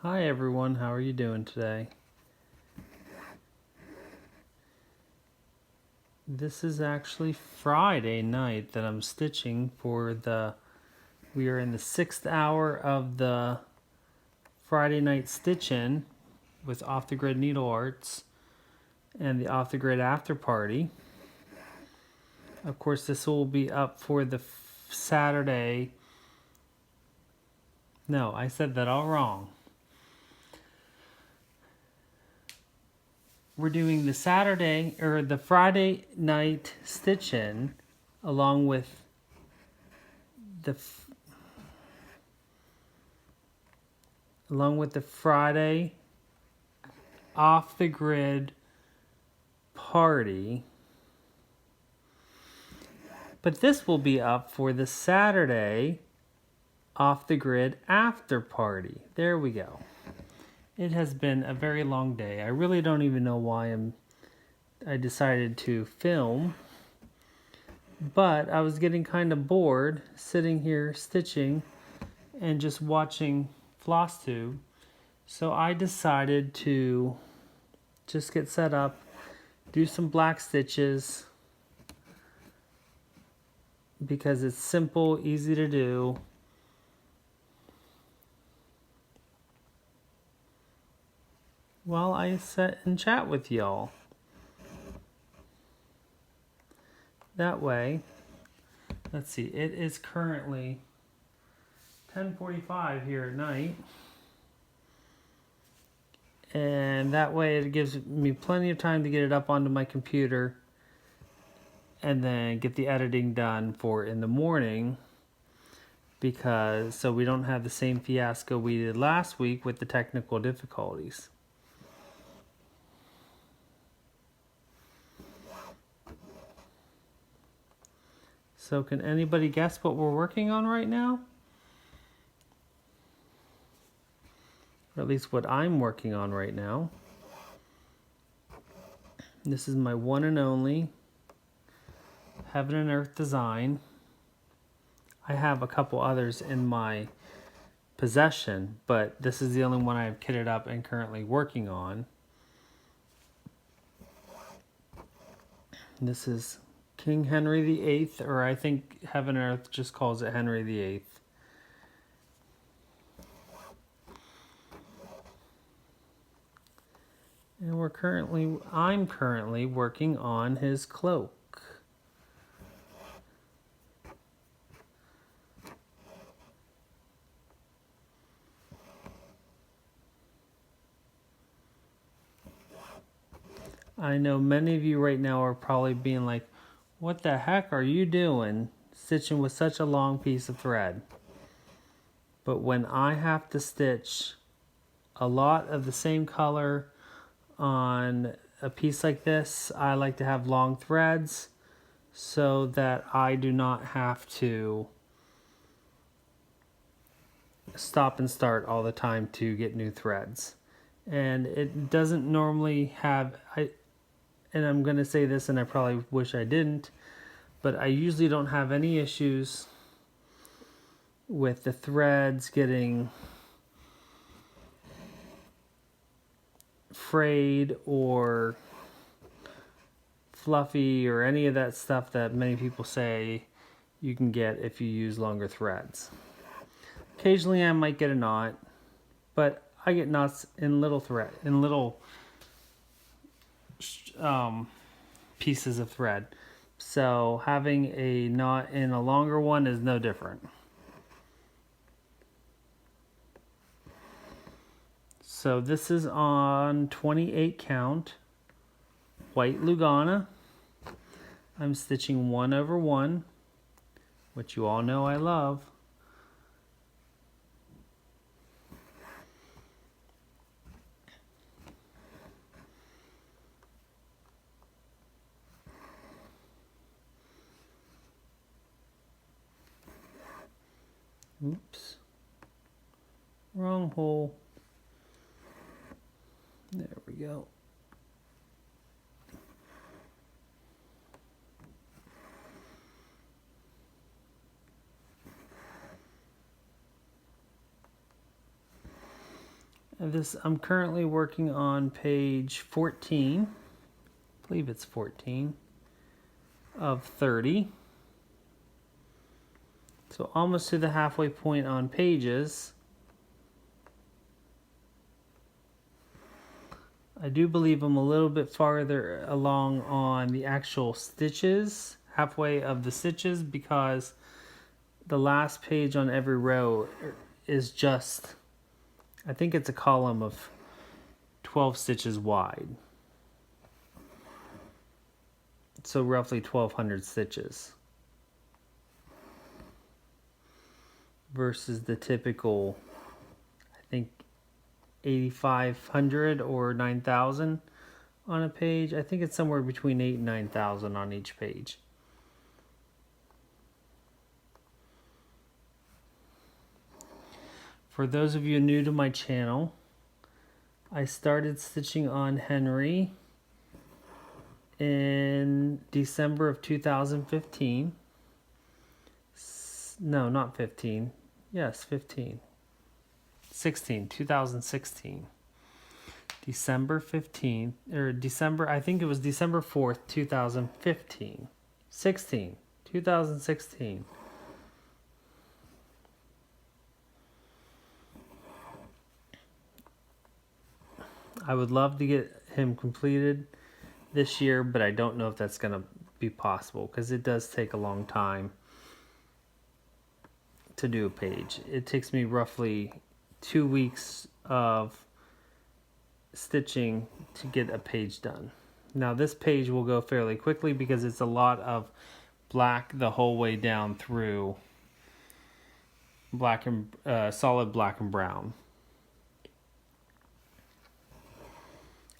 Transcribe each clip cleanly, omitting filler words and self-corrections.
Hi everyone, how are you doing today? This is actually Friday night that I'm stitching we are in the 6th hour of the Friday night stitch-in with Off the Grid Needle Arts and the Off the Grid After Party. Of course, this will be up for the Saturday. No, I said that all wrong. We're doing the Friday night stitch-in along with the Friday off the grid party. But this will be up for the Saturday off the grid after party. There we go. It has been a very long day. I really don't even know why I decided to film. But I was getting kind of bored sitting here stitching and just watching floss tube. So I decided to just get set up, do some black stitches because it's simple, easy to do. While I sit and chat with y'all. That way, let's see, it is currently 10:45 here at night. And that way it gives me plenty of time to get it up onto my computer and then get the editing done for in the morning, so we don't have the same fiasco we did last week with the technical difficulties. So can anybody guess what we're working on right now? Or at least what I'm working on right now. This is my one and only Heaven and Earth design. I have a couple others in my possession, but this is the only one I've kitted up and currently working on. This is King Henry VIII, or I think Heaven and Earth just calls it Henry VIII. And I'm currently working on his cloak. I know many of you right now are probably being like, what the heck are you doing stitching with such a long piece of thread? But when I have to stitch a lot of the same color on a piece like this, I like to have long threads so that I do not have to stop and start all the time to get new threads. And it doesn't normally have, and I'm going to say this and I probably wish I didn't, but I usually don't have any issues with the threads getting frayed or fluffy or any of that stuff that many people say you can get if you use longer threads. Occasionally I might get a knot, but I get knots in little pieces of thread. So having a knot in a longer one is no different. So this is on 28 count, white Lugana. I'm stitching 1 over 1, which you all know I love. Oops. Wrong hole. There we go. I'm currently working on page 14. I believe it's 14 of 30. So almost to the halfway point on pages. I do believe I'm a little bit farther along on the actual stitches, halfway of the stitches, because the last page on every row is just, I think it's a column of 12 stitches wide. So roughly 1,200 stitches. Versus the typical, I think, 8,500 or 9,000 on a page. I think it's somewhere between 8,000 and 9,000 on each page. For those of you new to my channel, I started stitching on Henry in December of 2015. No, not 15. Yes, 15. 2016. December 15th, or December, I think it was December 4th, 2015. 2016. I would love to get him completed this year, but I don't know if that's going to be possible because it does take a long time to do a page. It takes me roughly 2 weeks of stitching to get a page done. Now this page will go fairly quickly because it's a lot of black the whole way down through, black and solid black and brown.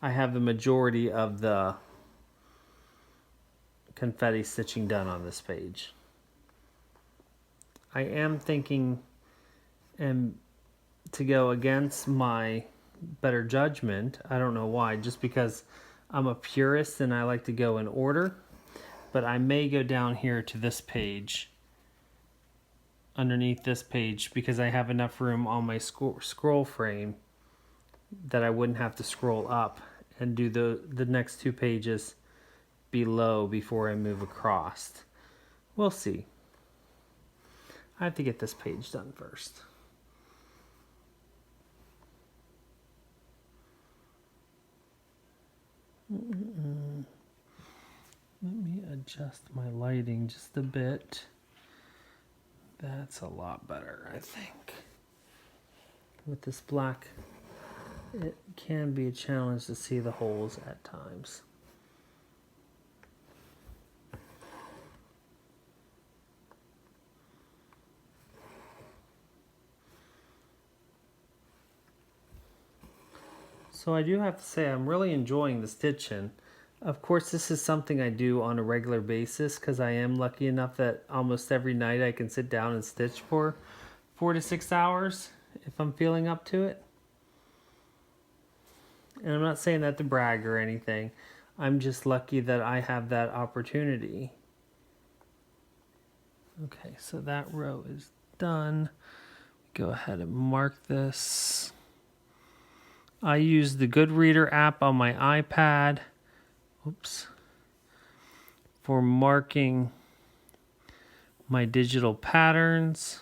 I have the majority of the confetti stitching done on this page. I am thinking to go against my better judgment. I don't know why, just because I'm a purist and I like to go in order. But I may go down here to this page, underneath this page, because I have enough room on my scroll frame that I wouldn't have to scroll up and do the next 2 pages below before I move across. We'll see. I have to get this page done first. Let me adjust my lighting just a bit. That's a lot better, I think. With this black, it can be a challenge to see the holes at times. So I do have to say I'm really enjoying the stitching. Of course, this is something I do on a regular basis because I am lucky enough that almost every night I can sit down and stitch for 4 to 6 hours if I'm feeling up to it. And I'm not saying that to brag or anything. I'm just lucky that I have that opportunity. Okay, so that row is done. Go ahead and mark this. I use the Goodreader app on my iPad. Oops. For marking my digital patterns.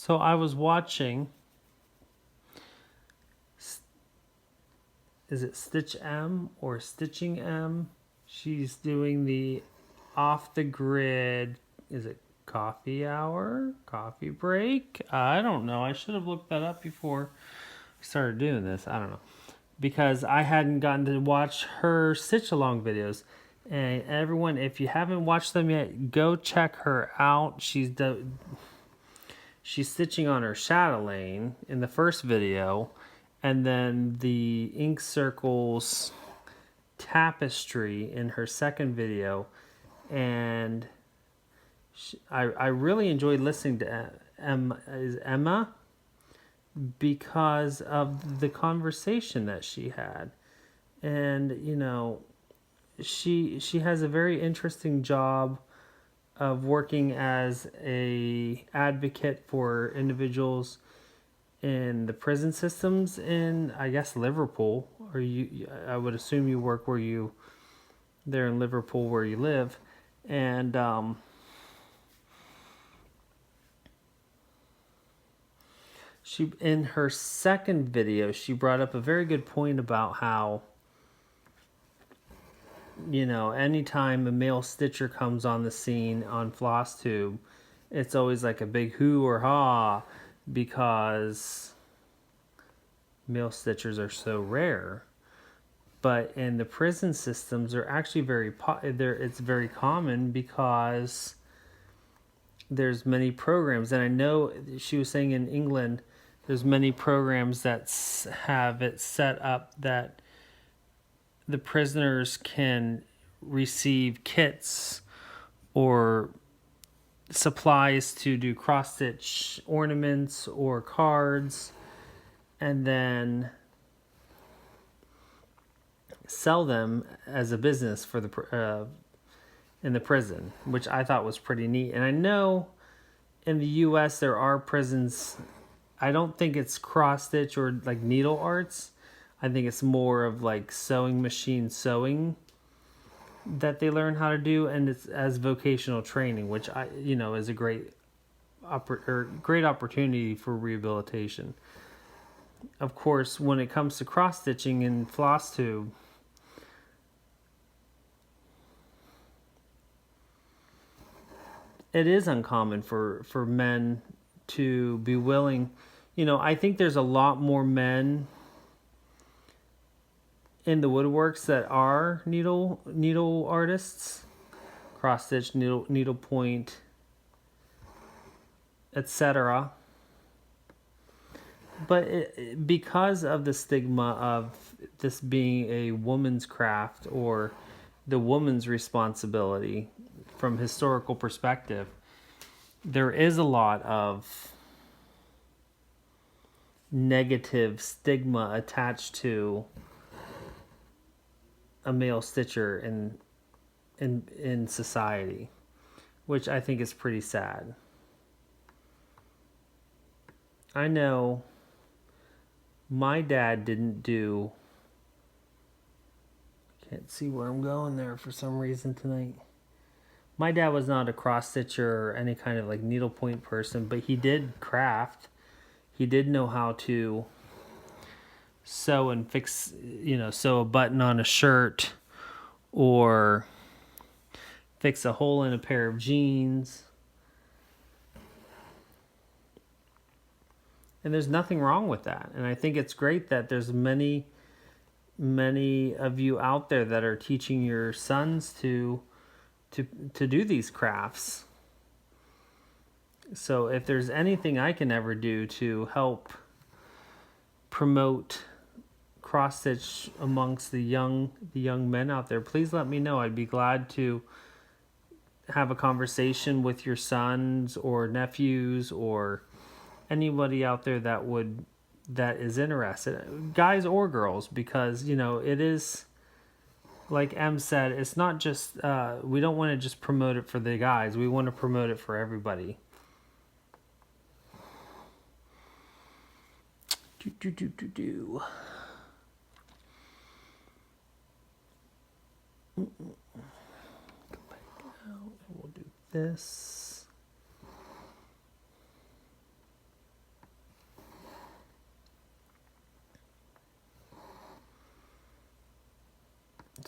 So I was watching, is it Stitch M or Stitching M? She's doing the off the grid, is it coffee hour? Coffee break? I don't know. I should have looked that up before I started doing this. I don't know. Because I hadn't gotten to watch her stitch along videos. And everyone, if you haven't watched them yet, go check her out. She's stitching on her chatelaine in the first video, and then the ink circles tapestry in her second video. And I really enjoyed listening to Emma because of the conversation that she had. And you know, she has a very interesting job of working as a advocate for individuals in the prison systems in, I guess, Liverpool, or I would assume you work there in Liverpool where you live. And she, in her second video, she brought up a very good point about how, you know, anytime a male stitcher comes on the scene on FlossTube, it's always like a big hoo or ha because male stitchers are so rare. But in the prison systems, they're actually it's very common because there's many programs. And I know she was saying in England, there's many programs that have it set up that the prisoners can receive kits or supplies to do cross-stitch ornaments or cards, and then sell them as a business for the in the prison, which I thought was pretty neat. And I know in the U.S. there are prisons. I don't think it's cross-stitch or like needle arts. I think it's more of like sewing machine sewing that they learn how to do, and it's as vocational training, which is a great opportunity for rehabilitation. Of course, when it comes to cross stitching in FlossTube, it is uncommon for men to be willing. I think there's a lot more men in the woodworks that are needle artists, cross stitch, needle point, etc. But because of the stigma of this being a woman's craft or the woman's responsibility from historical perspective, there is a lot of negative stigma attached to a male stitcher in society, which I think is pretty sad. I know my dad didn't do, can't see where I'm going there for some reason tonight. My dad was not a cross stitcher or any kind of like needlepoint person, but he did craft. He did know how to sew and fix, sew a button on a shirt or fix a hole in a pair of jeans. And there's nothing wrong with that. And I think it's great that there's many of you out there that are teaching your sons to do these crafts. So if there's anything I can ever do to help promote cross stitch amongst the young men out there, please let me know. I'd be glad to have a conversation with your sons or nephews or anybody out there that is interested, guys or girls, because it is, like Em said, it's not just we don't want to just promote it for the guys. We want to promote it for everybody. Do. Go back out and we'll do this.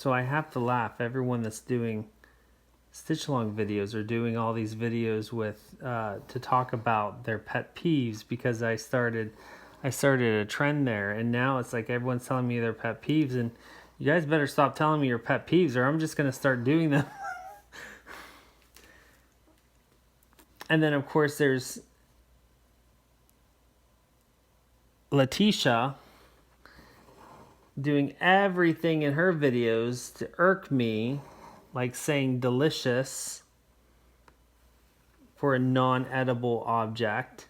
So I have to laugh. Everyone that's doing stitch along videos are doing all these videos with to talk about their pet peeves, because I started a trend there, and now it's like everyone's telling me their pet peeves, and you guys better stop telling me your pet peeves or I'm just going to start doing them. And then of course there's Letitia doing everything in her videos to irk me, like saying delicious for a non-edible object.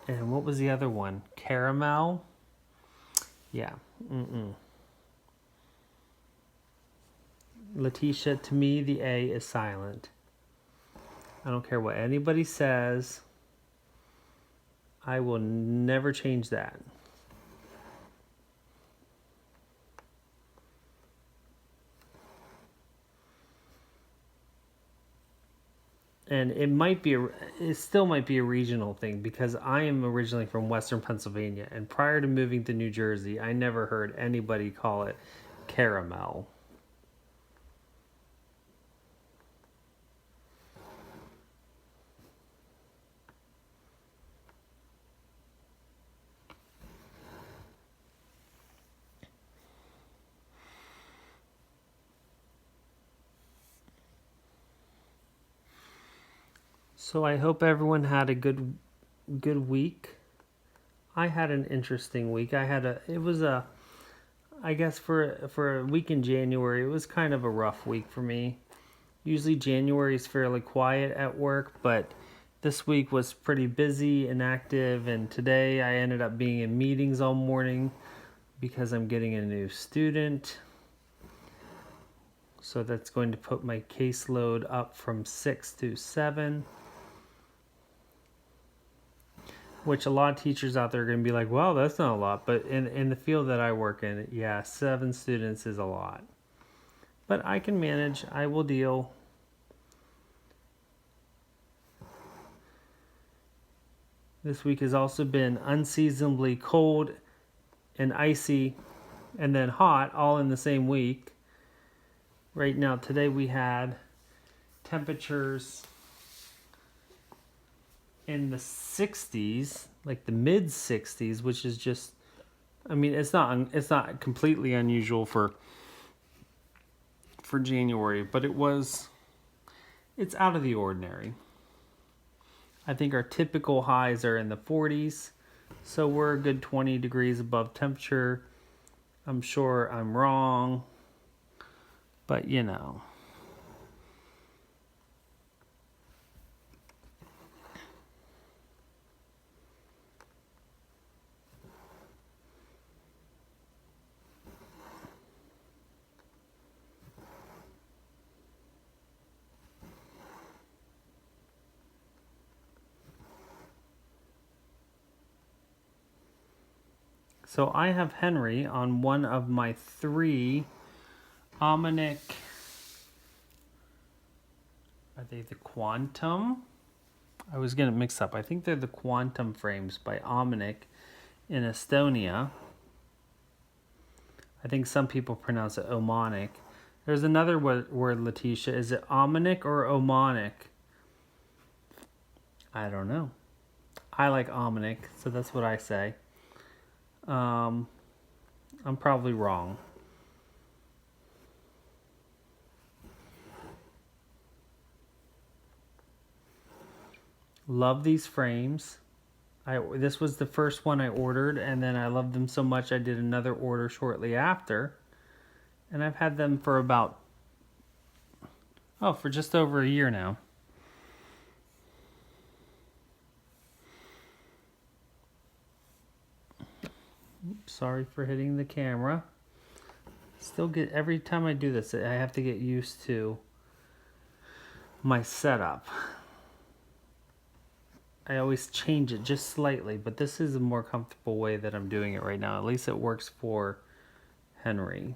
And what was the other one? Caramel? Yeah. Letitia, to me, the A is silent. I don't care what anybody says. I will never change that. And it still might be a regional thing, because I am originally from Western Pennsylvania, and prior to moving to New Jersey, I never heard anybody call it caramel. So I hope everyone had a good week. I had an interesting week. I guess for a week in January, it was kind of a rough week for me. Usually January is fairly quiet at work, but this week was pretty busy and active, and today I ended up being in meetings all morning because I'm getting a new student. So that's going to put my caseload up from 6 to 7. Which a lot of teachers out there are going to be like, well, that's not a lot. But in the field that I work in, yeah, 7 students is a lot. But I can manage. I will deal. This week has also been unseasonably cold and icy and then hot all in the same week. Right now, today we had temperatures in the 60s, like the mid 60s, which is just, I mean, it's not completely unusual for January, but it's out of the ordinary. I think our typical highs are in the 40s, so we're a good 20 degrees above temperature. I'm sure I'm wrong, but you know. So I have Henry on one of my 3 Omnic. Are they the Quantum? I was getting mixed up. I think they're the Quantum frames by Omnic in Estonia. I think some people pronounce it Omonic. There's another word, Letitia. Is it Omnic or Omonic? I don't know. I like Omnic, so that's what I say. I'm probably wrong. Love these frames. This was the first one I ordered, and then I loved them so much I did another order shortly after. And I've had them for for just over a year now. Oops, sorry for hitting the camera. Every time I do this, I have to get used to my setup. I always change it just slightly, but this is a more comfortable way that I'm doing it right now. At least it works for Henry.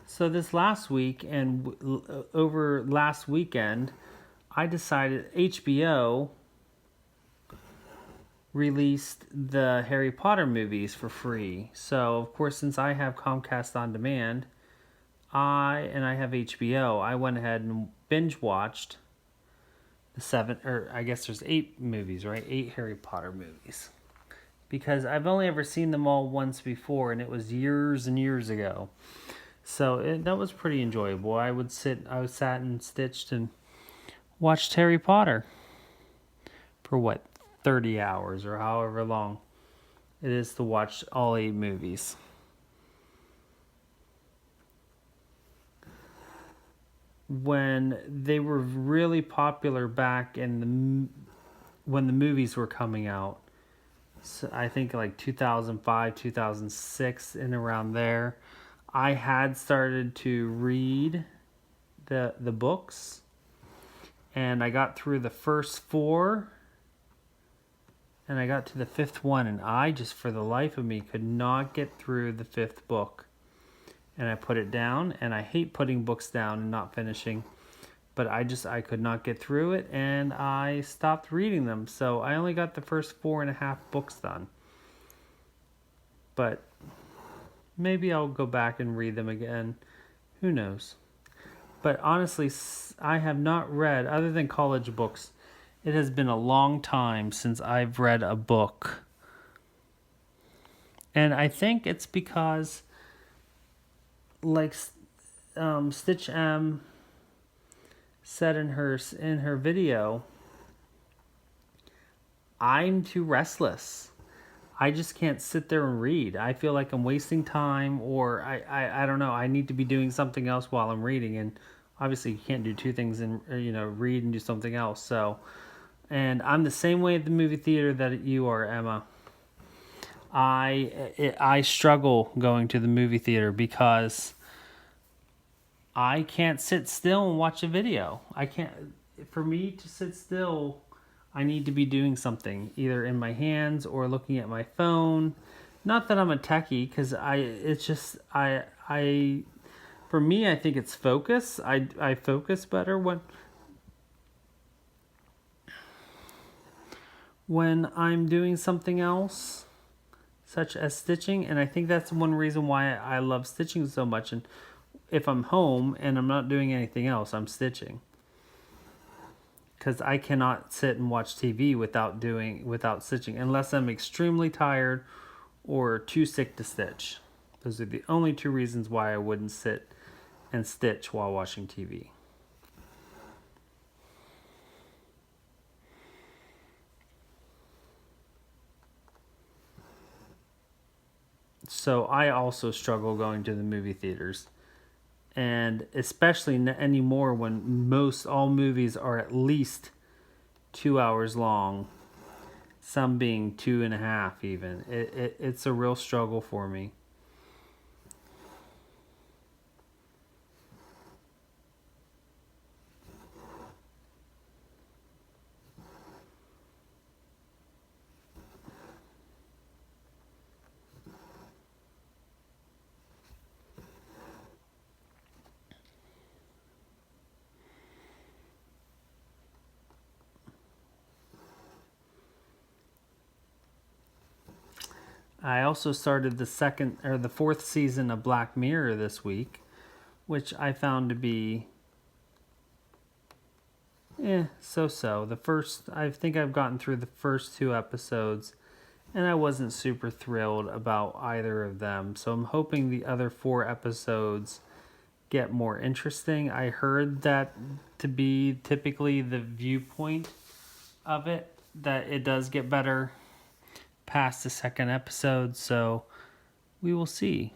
So this last week and over last weekend, I decided HBO released the Harry Potter movies for free. So, of course, since I have Comcast On Demand, I have HBO, I went ahead and binge watched the 7, or I guess there's 8 movies, right? 8 Harry Potter movies. Because I've only ever seen them all once before, and it was years and years ago. So that was pretty enjoyable. I sat and stitched and watched Harry Potter for what, 30 hours or however long it is to watch all 8 movies. When they were really popular back when the movies were coming out, so I think like 2005, 2006, and around there, I had started to read the books, and I got through the first 4, and I got to the 5th one, and I just, for the life of me, could not get through the 5th book. And I put it down, and I hate putting books down and not finishing, but I could not get through it, and I stopped reading them. So I only got the first 4.5 books done. But maybe I'll go back and read them again. Who knows? But honestly, I have not read, other than college books, it has been a long time since I've read a book. And I think it's because, like Stitch M said in her video, I'm too restless. I just can't sit there and read. I feel like I'm wasting time, or I don't know. I need to be doing something else while I'm reading, and obviously you can't do 2 things and read and do something else. So, and I'm the same way at the movie theater that you are, Emma. I struggle going to the movie theater because I can't sit still and watch a video. I can't. For me to sit still, I need to be doing something, either in my hands or looking at my phone. Not that I'm a techie, because for me, I think it's focus. I focus better when I'm doing something else, such as stitching. And I think that's one reason why I love stitching so much. And if I'm home and I'm not doing anything else, I'm stitching. Because I cannot sit and watch TV without stitching, unless I'm extremely tired or too sick to stitch. Those are the only 2 reasons why I wouldn't sit and stitch while watching TV. So I also struggle going to the movie theaters. And especially anymore when all movies are at least 2 hours long, some being 2.5 even. It's a real struggle for me. I also started the 4th season of Black Mirror this week, which I found to be so-so. I think I've gotten through the first 2 episodes, and I wasn't super thrilled about either of them. So I'm hoping the other 4 episodes get more interesting. I heard that to be typically the viewpoint of it, that it does get better past the 2nd episode, so we will see.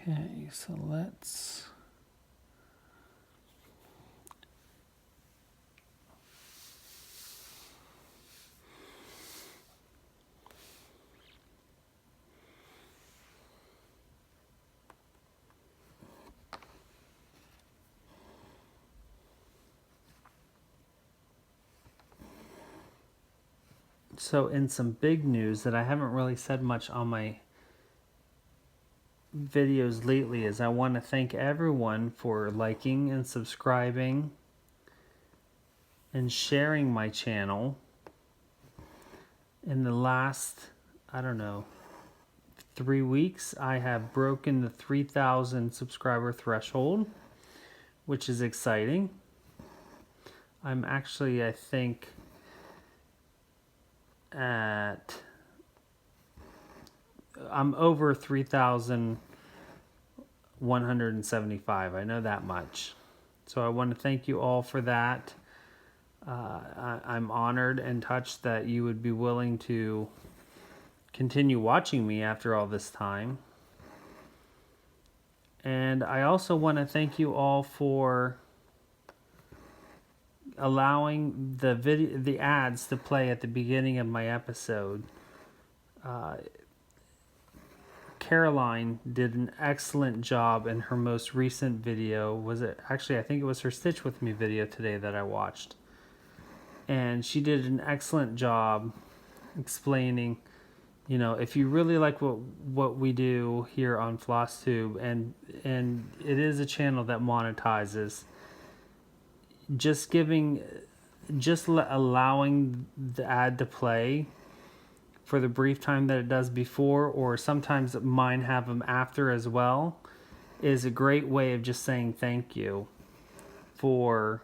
Okay, so let's... So in some big news that I haven't really said much on my videos lately is I want to thank everyone for liking and subscribing and sharing my channel. In the last, I don't know, 3 weeks, I have broken the 3,000 subscriber threshold, which is exciting. I'm actually, I think, I'm over 3,175. I know that much. So I want to thank you all for that. I'm honored and touched that you would be willing to continue watching me after all this time. And I also want to thank you all for allowing the ads to play at the beginning of my episode. Caroline did an excellent job in her most recent video. I think it was her Stitch With Me video today that I watched. And she did an excellent job explaining, if you really like what we do here on FlossTube, and it is a channel that monetizes, allowing the ad to play for the brief time that it does before, or sometimes mine have them after as well, is a great way of just saying thank you for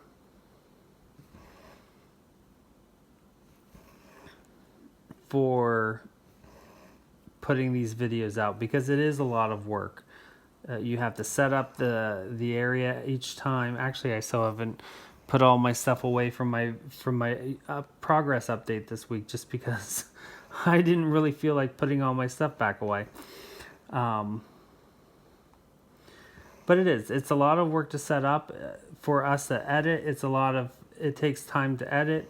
putting these videos out, because it is a lot of work. You have to set up the area each time. Actually, I still haven't put all my stuff away from my progress update this week, just because I didn't really feel like putting all my stuff back away. But it's a lot of work to set up. For us to edit, it takes time to edit.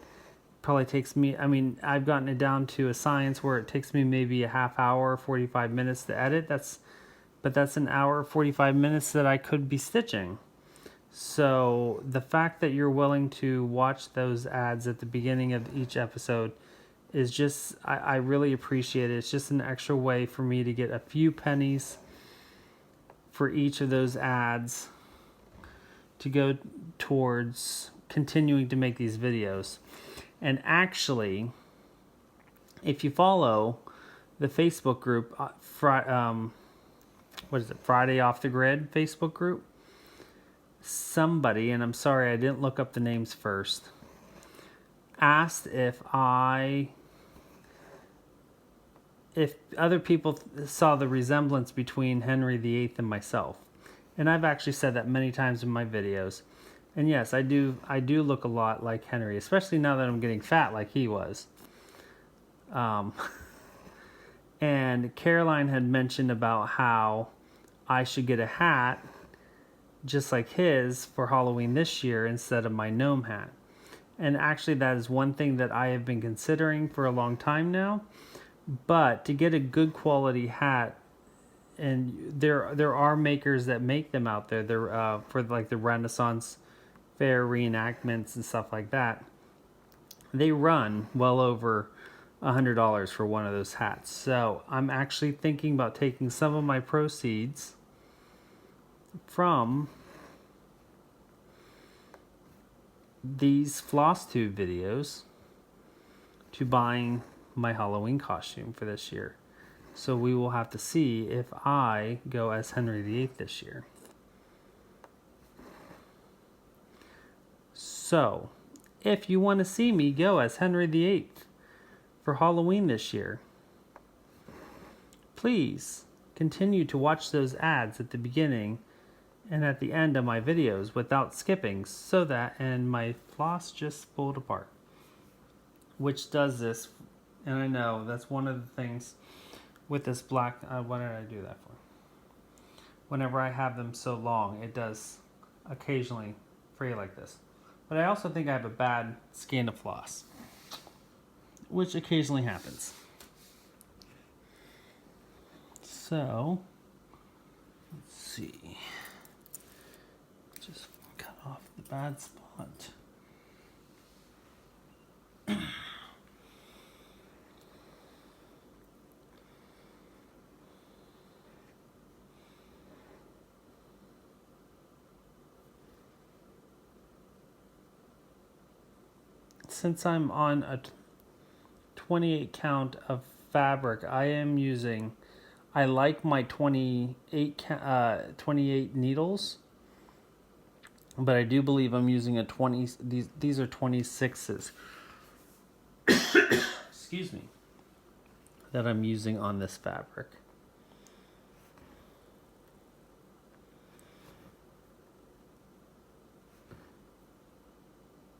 Probably takes me, I've gotten it down to a science where it takes me maybe a half hour, 45 minutes to edit. But that's an hour, 45 minutes that I could be stitching. So the fact that you're willing to watch those ads at the beginning of each episode is just, I really appreciate it. It's just an extra way for me to get a few pennies for each of those ads to go towards continuing to make these videos. And actually, if you follow the Facebook group, Friday Off the Grid Facebook group, somebody, and I'm sorry I didn't look up the names first, asked if other people saw the resemblance between Henry VIII and myself. And I've actually said that many times in my videos. And yes, I do look a lot like Henry, especially now that I'm getting fat like he was. And Caroline had mentioned about how I should get a hat just like his for Halloween this year instead of my gnome hat. And actually that is one thing that I have been considering for a long time now. But to get a good quality hat, and there are makers that make them out there. They're for like the Renaissance Fair reenactments and stuff like that. They run well over $100 for one of those hats. So I'm actually thinking about taking some of my proceeds from these FlossTube videos to buying my Halloween costume for this year. So we will have to see if I go as Henry VIII this year. So, if you want to see me go as Henry VIII for Halloween this year, please continue to watch those ads at the beginning and at the end of my videos without skipping, so that, and my floss just pulled apart, which does this, and I know that's one of the things with this black, what did I do that for? Whenever I have them so long, it does occasionally fray like this. But I also think I have a bad skein of floss, which occasionally happens. So, let's see. Just cut off the bad spot. since I'm on a 28 count of fabric, I like my 28 needles, but I do believe I'm using a 20, these are 26s. Excuse me. That I'm using on this fabric.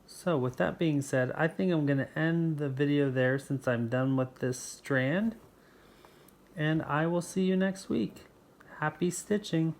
So with that being said, I think I'm going to end the video there since I'm done with this strand. And I will see you next week. Happy stitching!